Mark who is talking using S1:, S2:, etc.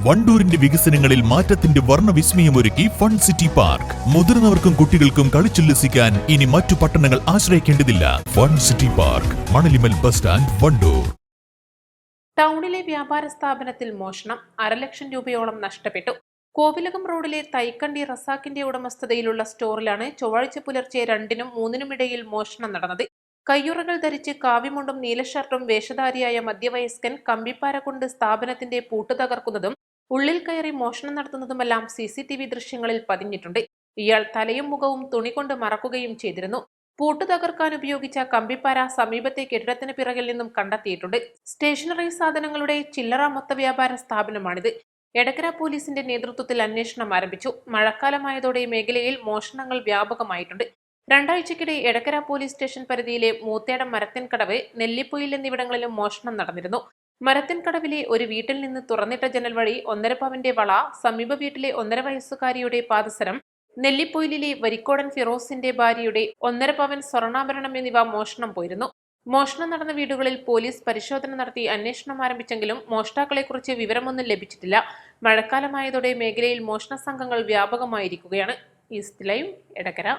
S1: വണ്ടൂരിന്റെ വികസനങ്ങളിൽ മാറ്റത്തിന്റെ വർണ്ണവിസ്മയമൊരുക്കി fun city park. മുതിർന്നവർക്കും കുട്ടികൾക്കും കളിച്ചുല്ലസിക്കാൻ ഇനി മറ്റു പട്ടണങ്ങൾ ആശ്രയിക്കേണ്ടതില്ല. Fun city park, Manalimal bus stand, Wandoor.
S2: ടൗണിലെ വ്യാപാര സ്ഥാപനത്തിൽ മോഷണം. 1.5 ലക്ഷം രൂപയോളം നഷ്ടപ്പെട്ടു. കോവിലകം റോഡിലെ തൈക്കണ്ടി റസാക്കിന്റെ ഉടമസ്ഥതയിലുള്ള സ്റ്റോറിലാണ് ചൊവ്വാഴ്ച പുലർച്ചെ 2-നും 3-നും ഇടയിൽ മോഷണം നടന്നത്. കയ്യുറകൾ ധരിച്ച് കാവിമുണ്ടും നീലഷർട്ടും വേഷധാരിയായ മധ്യവയസ്കൻ കമ്പിപ്പാര കൊണ്ട് സ്ഥാപനത്തിന്റെ പൂട്ട് തകർക്കുന്നതും ഉള്ളിൽ കയറി മോഷണം നടത്തുന്നതുമെല്ലാം CCTV ദൃശ്യങ്ങളിൽ പതിഞ്ഞിട്ടുണ്ട്. ഇയാൾ തലയും മുഖവും തുണി കൊണ്ട് മറക്കുകയും ചെയ്തിരുന്നു. പൂട്ട് തകർക്കാൻ ഉപയോഗിച്ച കമ്പിപ്പാര സമീപത്തെ കെട്ടിടത്തിന് പിറകിൽ നിന്നും കണ്ടെത്തിയിട്ടുണ്ട്. സ്റ്റേഷനറി സാധനങ്ങളുടെ ചില്ലറ മൊത്ത വ്യാപാര സ്ഥാപനമാണിത്. എടക്കര പോലീസിന്റെ നേതൃത്വത്തിൽ അന്വേഷണം ആരംഭിച്ചു. മഴക്കാലമായതോടെ മേഖലയിൽ മോഷണങ്ങൾ വ്യാപകമായിട്ടുണ്ട്. 2 ആഴ്ചക്കിടെ എടക്കര പോലീസ് സ്റ്റേഷൻ പരിധിയിലെ മൂത്തേടം, മരത്തിൻകടവ്, നെല്ലിപ്പൊയിൽ എന്നിവിടങ്ങളിലും മോഷണം നടന്നിരുന്നു. മരത്തിൻകടവിലെ ഒരു വീട്ടിൽ നിന്ന് തുറന്നിട്ട ജനൽ വഴി 1.5 പവന്റെ വള, സമീപ വീട്ടിലെ 1.5 വയസ്സുകാരിയുടെ പാദസരം, നെല്ലിപ്പൊയിലിലെ വരിക്കോടൻ ഫിറോസിന്റെ ഭാര്യയുടെ 1.5 പവൻ സ്വർണ്ണാഭരണം എന്നിവ മോഷണം പോയിരുന്നു. മോഷണം നടന്ന വീടുകളിൽ പോലീസ് പരിശോധന നടത്തി അന്വേഷണം ആരംഭിച്ചെങ്കിലും മോഷ്ടാക്കളെക്കുറിച്ച് വിവരമൊന്നും ലഭിച്ചിട്ടില്ല. മഴക്കാലമായതോടെ മേഖലയിൽ മോഷണ സംഘങ്ങൾ വ്യാപകമായിരിക്കുകയാണ്. East live, Edakkara.